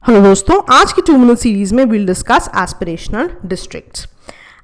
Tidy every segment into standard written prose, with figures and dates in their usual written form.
Hello दोस्तों, आज की 2 मिनट सीरीज में will discuss aspirational districts.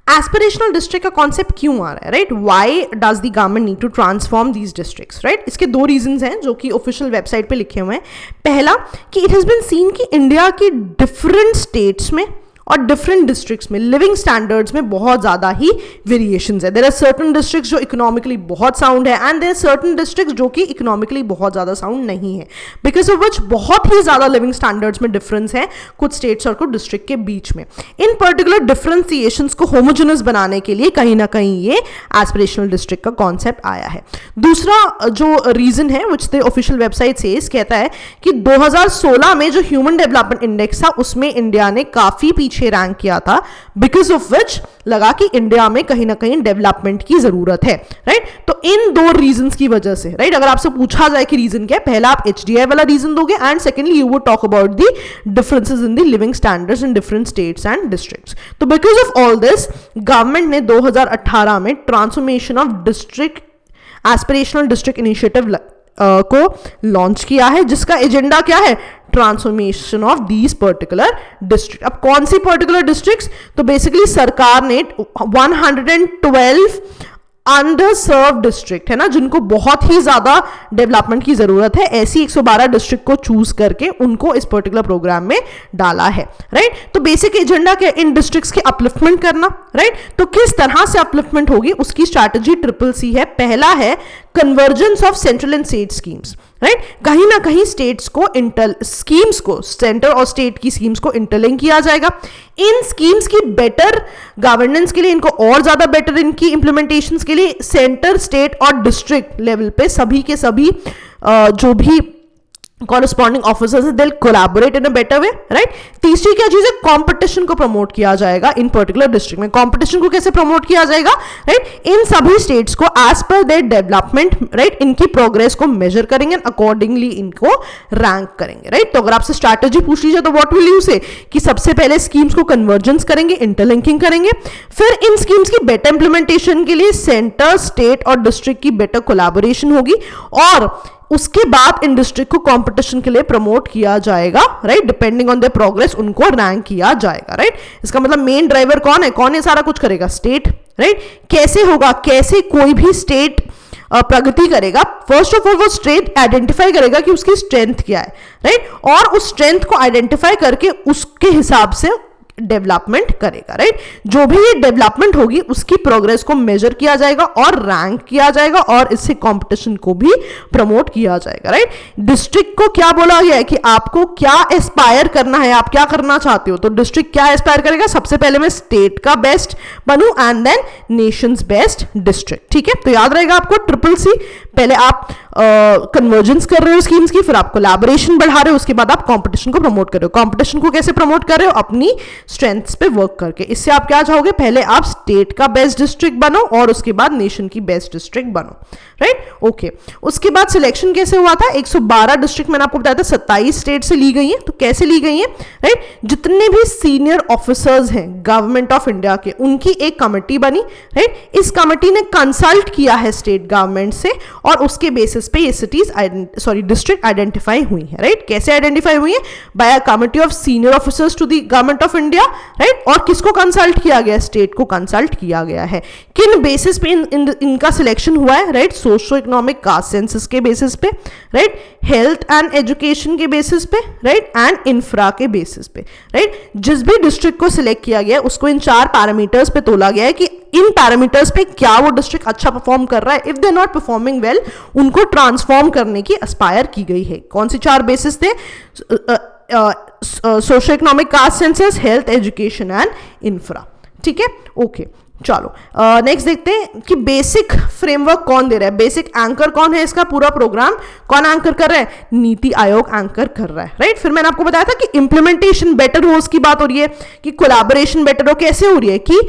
Aspirational district का कॉन्सेप्ट क्यों आ रहा है, right? Why does the government need to transform these districts, right? इसके 2 रीजंस हैं जो कि ऑफिशियल वेबसाइट पे लिखे हुए हैं। पहला कि इट हैज बीन सीन कि इंडिया के डिफरेंट स्टेट्स में और डिफरेंट डिस्ट्रिक्ट्स में लिविंग स्टैंडर्ड्स में बहुत ज़्यादा ही वेरिएशंस है। देयर आर सर्टन डिस्ट्रिक्ट्स जो इकोनॉमिकली बहुत साउंड है and there are certain districts जो कि इकोनॉमिकली बहुत ज़्यादा साउंड नहीं है, बिकॉज ऑफ विच बहुत ही ज़्यादा लिविंग स्टैंडर्ड्स में डिफरेंस है कुछ स्टेट्स और कुछ डिस्ट्रिक्ट के बीच में। इन पर्टिकुलर डिफरेंशिएशंस को होमोजेनस बनाने के लिए कहीं ना कहीं ये एस्पिरेशनल डिस्ट्रिक्ट का कॉन्सेप्ट आया है। दूसरा जो रीजन है which the official website says कहता है कि 2016 में जो ह्यूमन डेवलपमेंट इंडेक्स था उसमें इंडिया ने काफ़ी पीछे रैंक किया था, बिकॉज ऑफ विच लगा कि इंडिया में कहीं ना कहीं डेवलपमेंट की जरूरत है, राइट? तो इन 2 रीजंस की वजह से, राइट, अगर आपसे पूछा जाए कि रीजन क्या है, पहला आप HDI वाला रीजन दोगे and secondly you would talk about the differences in the living standards in different states and districts. तो because of all this government ने 2018 में transformation of district aspirational district initiative को लॉन्च किया है, जिसका agenda क्या है? Transformation of these particular district. अब कौन सी पर्टिकुलर डिस्ट्रिक्ट्स? तो बेसिकली सरकार ने 112 अंडर सर्व डिस्ट्रिक्ट है ना, जिनको बहुत ही ज्यादा डेवलपमेंट की जरूरत है, ऐसी 112 डिस्ट्रिक्ट को चूज करके उनको इस पर्टिकुलर प्रोग्राम में डाला है, राइट? तो बेसिक एजेंडा क्या? इन डिस्ट्रिक्ट्स की अपलिफ्टमेंट करना, राइट? तो किस तरह से अपलिफ्टमेंट होगी उसकी स्ट्रैटेजी CCC है। पहला है convergence of central and state schemes, right? कहीं ना कहीं स्टेट्स को स्कीम्स को सेंटर और स्टेट की स्कीम्स को इंटरलिंक किया जाएगा। इन स्कीम्स की बेटर गवर्नेंस के लिए, इनको और ज्यादा बेटर इनकी इंप्लीमेंटेशंस के लिए सेंटर, स्टेट और डिस्ट्रिक्ट लेवल पे सभी के सभी जो भी कॉरेस्पॉन्डिंग ऑफिसर्स है, they'll collaborate in a better way, right? तीसरी क्या चीज है? कंपटीशन को प्रमोट किया जाएगा इन पर्टिकुलर डिस्ट्रिक्ट में। कंपटीशन को कैसे प्रमोट किया जाएगा, राइट? इन सभी स्टेट्स को एज पर देयर डेवलपमेंट, राइट, इनकी प्रोग्रेस को मेजर करेंगे, अकॉर्डिंगली इनको रैंक करेंगे, राइट? तो अगर आपसे स्ट्रैटेजी पूछ लीजिए तो व्हाट विल यू से कि सबसे पहले स्कीम्स को कन्वर्जेंस करेंगे, इंटरलिंकिंग करेंगे, फिर इन स्कीम्स की बेटर इंप्लीमेंटेशन के लिए सेंटर, स्टेट और डिस्ट्रिक्ट की बेटर कोलैबोरेशन होगी और उसके बाद इन डिस्ट्रिक्ट को कंपटीशन के लिए प्रमोट किया जाएगा, right? Depending on the progress उनको रैंक किया जाएगा, राइट? इसका मतलब मेन ड्राइवर कौन है? कौन ये सारा कुछ करेगा? State, right? कैसे होगा? कैसे कोई भी स्टेट प्रगति करेगा? फर्स्ट ऑफ ऑल वो स्टेट आइडेंटिफाई करेगा कि उसकी स्ट्रेंथ क्या है, राइट? और उस स्ट्रेंथ को आइडेंटिफाई करके उसके हिसाब से डेवलपमेंट करेगा, राइट? जो भी ये डेवलपमेंट होगी उसकी प्रोग्रेस को मेजर किया जाएगा और रैंक किया जाएगा और इससे कंपटीशन को भी प्रमोट किया जाएगा, राइट? डिस्ट्रिक्ट को क्या बोला गया है कि आपको क्या एस्पायर करना है, आप क्या करना चाहते हो? तो डिस्ट्रिक्ट क्या एस्पायर करेगा? सबसे पहले मैं स्टेट का बेस्ट बनूं and then nation's best district, ठीक है? तो याद रहेगा आपको CCC, पहले आप कन्वर्जेंस कर रहे हो स्कीम्स की, फिर आप कोलैबोरेशन बढ़ा रहे हो, उसके बाद आप कंपटीशन को प्रमोट कर रहे हो। कंपटीशन को कैसे प्रमोट कर रहे हो? अपनी स्ट्रेंथ्स पे वर्क करके। इससे आप क्या चाहोगे? पहले आप स्टेट का बेस्ट डिस्ट्रिक्ट बनो और उसके बाद नेशन की बेस्ट डिस्ट्रिक्ट बनो, राइट? ओके। उसके बाद सिलेक्शन कैसे हुआ था? 112 डिस्ट्रिक्ट मैंने आपको बताया था 27 स्टेट से ली गई है। तो कैसे ली गई है, राइट? जितने भी सीनियर ऑफिसर्स हैं गवर्नमेंट ऑफ इंडिया के, उनकी एक कमेटी बनी, राइट? इस कमेटी ने कंसल्ट किया है स्टेट गवर्नमेंट से और उसके बेसिस पे ये सिटीज डिस्ट्रिक्ट आइडेंटिफाई हुई है, राइट? कैसे आइडेंटिफाई हुई है? By a committee of senior officers to the government of India, right? और किसको कंसल्ट किया गया? स्टेट को कंसल्ट किया गया है। किन बेसिस पे इनका सिलेक्शन हुआ है, right? Socio economic caste census के बेसिस पे, राइट? हेल्थ एंड एजुकेशन के बेसिस पे, राइट? एंड इंफ्रा के बेसिस पे, राइट? जिस भी डिस्ट्रिक्ट को सिलेक्ट किया गया उसको इन 4 पैरामीटर्स पे तोला गया है कि इन पैरामीटर्स पे क्या वो डिस्ट्रिक्ट अच्छा परफॉर्म कर रहा है। If they not performing well, उनको ट्रांसफॉर्म करने की एस्पायर की गई है। कौन सी 4 बेसिस थे? Socio economic caste census, health, education and infra, ठीक है? ओके, चलो नेक्स्ट देखते हैं कि बेसिक फ्रेमवर्क कौन दे रहा है, बेसिक एंकर कौन है, इसका पूरा प्रोग्राम कौन एंकर कर रहा है? नीति आयोग एंकर कर रहा है, राइट? फिर मैंने आपको बताया था कि इंप्लीमेंटेशन बेटर हो, उसकी बात हो रही है कि कोलैबोरेशन बेटर हो। कैसे हो रही है? कि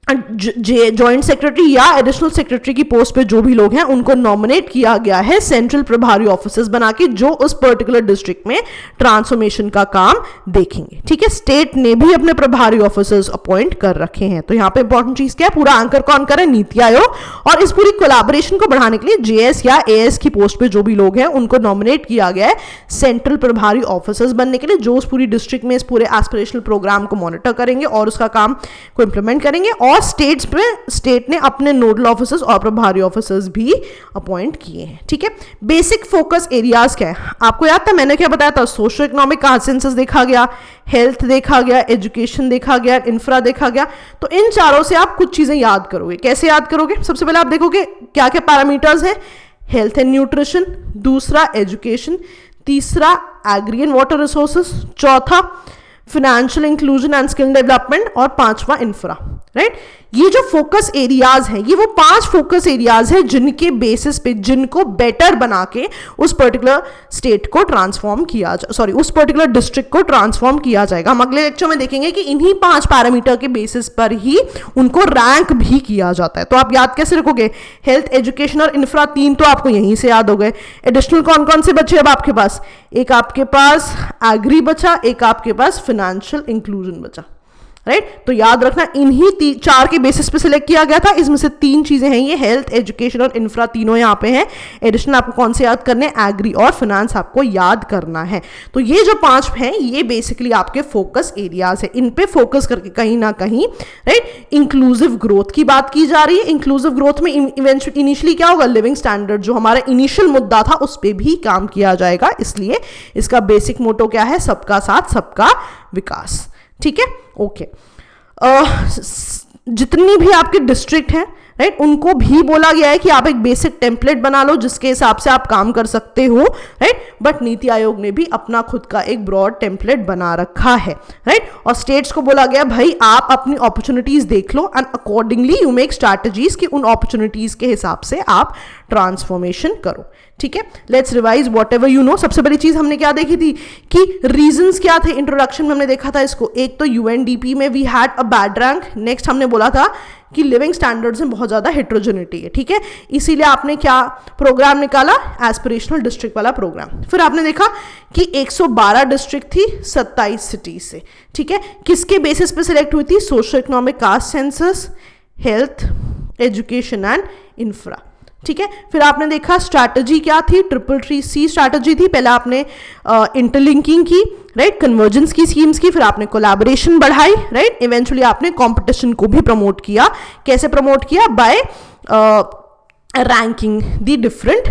जॉइंट सेक्रेटरी या एडिशनल सेक्रेटरी की पोस्ट पे जो भी लोग हैं उनको नॉमिनेट किया गया है सेंट्रल प्रभारी ऑफिसर्स बना के, जो उस पर्टिकुलर डिस्ट्रिक्ट में ट्रांसफॉर्मेशन का काम देखेंगे। ठीक है, स्टेट ने भी अपने प्रभारी ऑफिसर्स अपॉइंट कर रखे हैं। तो यहाँ पे इंपॉर्टेंट चीज क्या है, पूरा एंकर कौन कर रहा है, नीति आयोग। और इस पूरी कोलैबोरेशन को बढ़ाने के लिए जेएस या एएस की पोस्ट पे जो भी लोग हैं उनको नॉमिनेट किया गया है सेंट्रल प्रभारी ऑफिसर्स बनने के लिए, जो उस पूरी डिस्ट्रिक्ट में इस पूरे एस्पिरेशनल प्रोग्राम को मॉनिटर करेंगे और उसका काम को इंप्लीमेंट करेंगे। और स्टेट्स पे स्टेट ने अपने नोडल ऑफिसर्स और प्रभारी ऑफिसर्स भी अपॉइंट किए हैं। ठीक है, बेसिक फोकस एरियाज क्या है आपको याद था, मैंने क्या बताया था, सोशियो इकोनॉमिक का सेंसस देखा गया, हेल्थ देखा गया, एजुकेशन देखा गया, इंफ्रा देखा गया। तो इन चारों से आप कुछ चीजें याद करोगे। कैसे याद करोगे, सबसे पहले आप देखोगे क्या क्या पैरामीटर्स है, हेल्थ एंड न्यूट्रिशन, दूसरा एजुकेशन, तीसरा एग्री एंड वाटर रिसोर्सेस, चौथा financial inclusion and skill development, और पांचवा इंफ्रा। राइट, ये जो फोकस एरियाज हैं, ये वो 5 फोकस एरियाज हैं जिनके बेसिस पे, जिनको बेटर बना के उस पर्टिकुलर स्टेट को ट्रांसफॉर्म किया उस पर्टिकुलर डिस्ट्रिक्ट को ट्रांसफॉर्म किया जाएगा। हम अगले लेक्चर में देखेंगे कि इन्हीं 5 पैरामीटर के बेसिस पर ही उनको रैंक भी किया जाता है। तो आप याद कैसे रखोगे, हेल्थ, एजुकेशन और इंफ्रा 3 तो आपको यहीं से याद हो गए। एडिशनल कौन कौन से बचे अब आपके पास, एक आपके पास एग्री बचा, एक आपके पास फाइनेंशियल इंक्लूजन बचा। राइट, तो याद रखना इन्हीं 4 के बेसिस पे सिलेक्ट किया गया था। इसमें से 3 चीजें हैं, ये हेल्थ, एजुकेशन और इंफ्रा तीनों यहाँ पे हैं। एडिशनल आपको कौन से याद करने, एग्री और फाइनेंस आपको याद करना है। तो ये जो 5 हैं ये बेसिकली आपके फोकस एरियाज है। इन पे फोकस करके कहीं ना कहीं राइट इंक्लूसिव ग्रोथ की बात की जा रही है। इंक्लूसिव ग्रोथ में इनिशियली क्या होगा, लिविंग स्टैंडर्ड जो हमारा इनिशियल मुद्दा था उस पर भी काम किया जाएगा। इसलिए इसका बेसिक मोटो क्या है, सबका साथ सबका विकास। ठीक है, ओके। जितनी भी आपके डिस्ट्रिक्ट हैं राइट, उनको भी बोला गया है कि आप एक बेसिक टेम्पलेट बना लो जिसके हिसाब से आप काम कर सकते हो। राइट, बट नीति आयोग ने भी अपना खुद का एक ब्रॉड टेम्पलेट बना रखा है। राइट, और स्टेट्स को बोला गया भाई आप अपनी अपॉर्चुनिटीज देख लो and accordingly you make strategies कि उन अपॉर्चुनिटीज के हिसाब से आप ट्रांसफॉर्मेशन करो। ठीक है, let's revise what ever you know. सबसे बड़ी चीज हमने क्या देखी थी कि रीजंस क्या थे, इंट्रोडक्शन में हमने देखा था इसको। एक तो यूएनडीपी में we had a bad rank. Next हमने बोला था कि लिविंग स्टैंडर्ड्स में बहुत ज्यादा हेट्रोजेनिटी है। ठीक है, इसीलिए आपने क्या प्रोग्राम निकाला, एस्पिरेशनल डिस्ट्रिक्ट वाला प्रोग्राम। फिर आपने देखा कि 112 डिस्ट्रिक्ट थी 27 सिटीज से। ठीक है, किसके बेसिस पे सिलेक्ट हुई थी, socio economic caste census, health, education and infra. ठीक है, फिर आपने देखा स्ट्रैटेजी क्या थी, 333C स्ट्रैटेजी थी। पहले आपने इंटरलिंकिंग की, राइट, कन्वर्जेंस की स्कीम्स की, फिर आपने कोलैबोरेशन बढ़ाई, राइट, इवेंचुअली आपने कंपटीशन को भी प्रमोट किया। कैसे प्रमोट किया, by ranking the different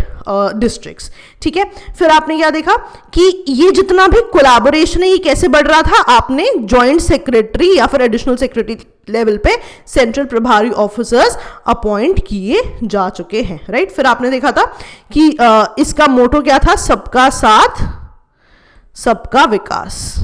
districts. ठीक है, फिर आपने क्या देखा कि ये जितना भी कोलैबोरेशन है ये कैसे बढ़ रहा था, आपने जॉइंट सेक्रेटरी या फिर एडिशनल सेक्रेटरी लेवल पे सेंट्रल प्रभारी ऑफिसर्स अपॉइंट किए जा चुके हैं। राइट, फिर आपने देखा था कि इसका मोटो क्या था, सबका साथ सबका विकास।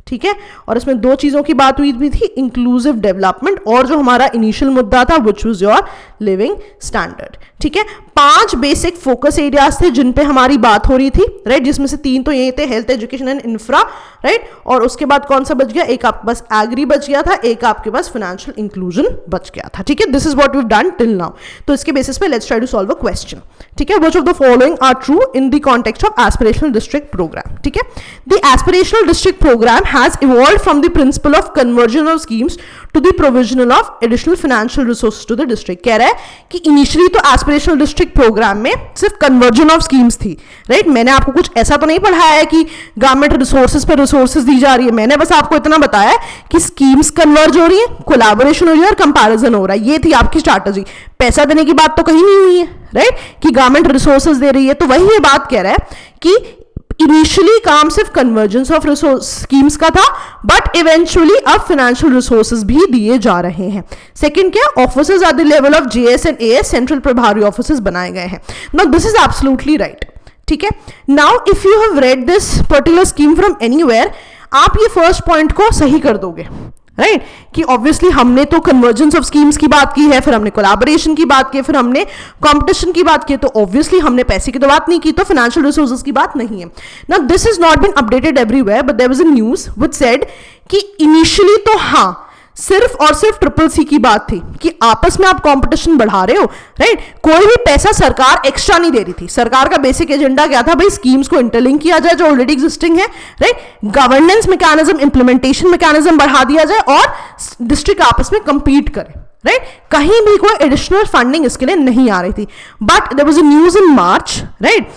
ठीक है, और इसमें 2 चीजों की बात हुई भी थी, इंक्लूसिव डेवलपमेंट और जो हमारा इनिशियल मुद्दा था which was your living standard. ठीक है, 5 बेसिक फोकस एरियाज थे जिन पे हमारी बात हो रही थी। राइट, जिसमें से 3 तो ये थे, health, education and infra. Right, और उसके बाद कौन सा बच गया, एक आपके पास एग्री बच गया था, एक आपके पास फाइनेंशियल इंक्लूजन बच गया था। ठीक है, this is what we have done till now. तो इसके बेसिस पे let's try to solve a question. ठीक है, which of the following are true in the context of aspirational district program. ठीक है, the aspirational district program has evolved from the principle of conversion of schemes to the provisional of additional financial resources to the district। कह रहा है कि initially तो aspirational district programme में सिर्फ conversion of schemes थी। राइट, मैंने आपको कुछ ऐसा तो नहीं पढ़ाया है कि गवर्नमेंट रिसोर्सेज पर रिसोर्सेज दी जा रही है। मैंने बस आपको इतना बताया है कि स्कीम्स कन्वर्ज हो रही है, कोलैबोरेशन हो रही है और कंपैरिजन हो रहा है। ये थी आपकी स्ट्रैटेजी। पैसा देने की बात तो कहीं नहीं हुई है। राइट, कि गवर्नमेंट रिसोर्सेज दे रही है, तो वही ये बात कह रहा है कि इनिशियली काम सिर्फ कन्वर्जेंस ऑफ रिसोर्स स्कीम्स का था, बट इवेंचुअली अब फाइनेंशियल रिसोर्सेज भी दिए जा रहे हैं। सेकंड क्या, officers at the level of JS and as central प्रभारी ऑफिसर्स बनाए गए हैं। Now this is absolutely right. ठीक है, now if you have read this particular scheme from anywhere, आप ये फर्स्ट पॉइंट को सही कर दोगे। राइट, कि ऑब्वियसली हमने तो कन्वर्जेंस ऑफ स्कीम्स की बात की है, फिर हमने कोलैबोरेशन की बात की, फिर हमने कंपटीशन की बात की, तो ऑब्वियसली हमने पैसे की तो बात नहीं की, तो फाइनेंशियल रिसोर्सेज की बात नहीं है। Now this is not been updated everywhere, but there was a news which said कि इनिशियली तो हाँ सिर्फ और सिर्फ ट्रिपल सी की बात थी कि आपस में आप कंपटीशन बढ़ा रहे हो, राइट। कोई भी पैसा सरकार एक्स्ट्रा नहीं दे रही थी। सरकार का बेसिक एजेंडा क्या था भाई, स्कीम्स को इंटरलिंक किया जाए जो ऑलरेडी एग्जिस्टिंग है, right. Governance mechanism, implementation mechanism बढ़ा दिया जाए और डिस्ट्रिक्ट आपस में कंपीट करें, राइट। कहीं भी कोई एडिशनल फंडिंग इसके लिए नहीं आ रही थी। But there was a news in March, right,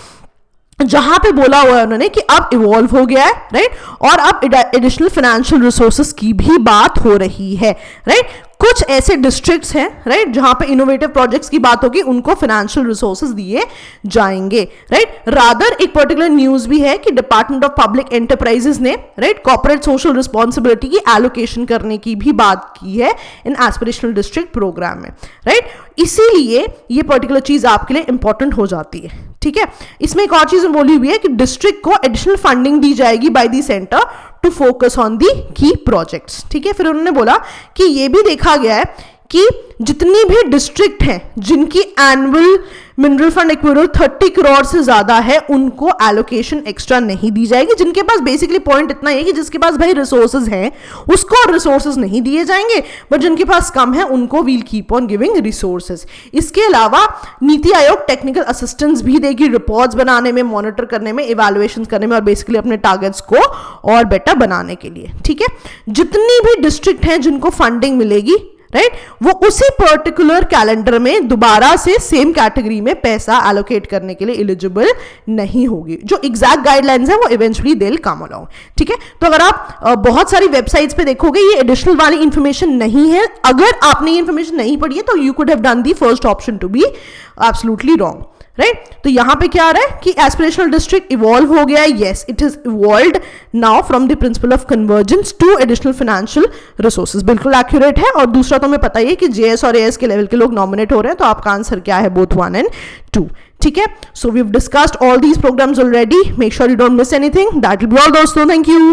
जहां पे बोला हुआ है उन्होंने कि अब इवॉल्व हो गया है, राइट, और अब एडिशनल फाइनेंशियल रिसोर्सेज की भी बात हो रही है, राइट। कुछ ऐसे डिस्ट्रिक्ट्स हैं, राइट, जहां पे इनोवेटिव प्रोजेक्ट्स की बात होगी, उनको फाइनेंशियल रिसोर्सेज दिए जाएंगे, राइट। रादर एक पर्टिकुलर न्यूज भी है कि डिपार्टमेंट ऑफ पब्लिक एंटरप्राइजेस ने, राइट, कॉर्पोरेट सोशल रिस्पॉन्सिबिलिटी की एलोकेशन करने की भी बात की है इन एस्पिरेशनल डिस्ट्रिक्ट प्रोग्राम में, राइट। इसीलिए ये पर्टिकुलर चीज आपके लिए इंपॉर्टेंट हो जाती है, ठीक है। इसमें एक और चीज बोली हुई है कि डिस्ट्रिक्ट को एडिशनल फंडिंग दी जाएगी by the centre to focus on the key projects, ठीक है। फिर उन्होंने बोला कि ये भी देखा गया है कि जितनी भी डिस्ट्रिक्ट हैं जिनकी annual mineral fund equivalent 30 crore से ज्यादा है, उनको एलोकेशन एक्स्ट्रा नहीं दी जाएगी। जिनके पास बेसिकली पॉइंट इतना है कि जिसके पास भाई रिसोर्सेज हैं उसको रिसोर्सेज नहीं दिए जाएंगे, बट जिनके पास कम है उनको we'll keep on giving resources. इसके अलावा नीति आयोग टेक्निकल असिस्टेंस भी देगी रिपोर्ट्स बनाने में, मॉनिटर करने में, इवैल्यूएशन करने में और बेसिकली अपने टारगेट्स को और बेटर बनाने के लिए, ठीक है। जितनी भी डिस्ट्रिक्ट हैं जिनको फंडिंग मिलेगी, राइट, वो उसी पर्टिकुलर कैलेंडर में दोबारा से सेम कैटेगरी में पैसा एलोकेट करने के लिए एलिजिबल नहीं होगी। जो एग्जैक्ट गाइडलाइंस है वो eventually they will come along, ठीक है। तो अगर आप बहुत सारी वेबसाइट्स पे देखोगे ये एडिशनल वाली इंफॉर्मेशन नहीं है। अगर आपने ये इंफॉर्मेशन नहीं पढ़ी है तो you could have done the first option to be absolutely wrong, right. तो यहां पे क्या आ रहा है कि एस्पिरेशनल डिस्ट्रिक्ट इवॉल्व हो गया है, yes it is evolved now from the principle of convergence to additional financial resources. बिल्कुल एक्यूरेट है। और दूसरा तो हमें पता ही है कि जेएस और एएस के लेवल के लोग नॉमिनेट हो रहे हैं, तो आपका आंसर क्या है, बोथ 1 and 2, ठीक है। So we have discussed all these programmes already, make sure you don't miss anything. That will be all दोस्तों, थैंक यू।